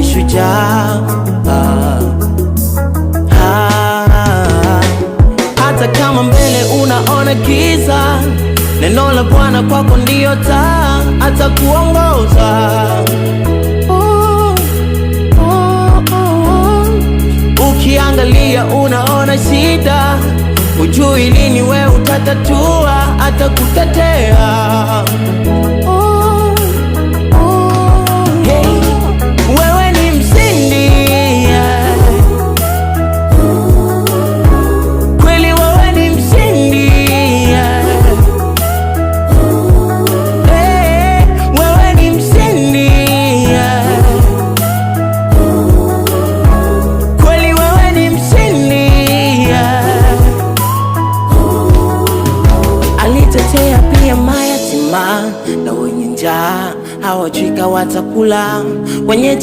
ni shujaa. Hata kama mbele unaona giza, neno la Bwana kwako ndio taa, atakuongoza. Ukiangalia unaona shida, hujui lini we utatatua, atakutetea. Hey, wewe ni mshindi, kweli wewe ni mshindi. Hey, wewe ni mshindi, kweli wewe ni mshindi. Alitetea pia mayatima na wenye njaa, hawajui watakula wenye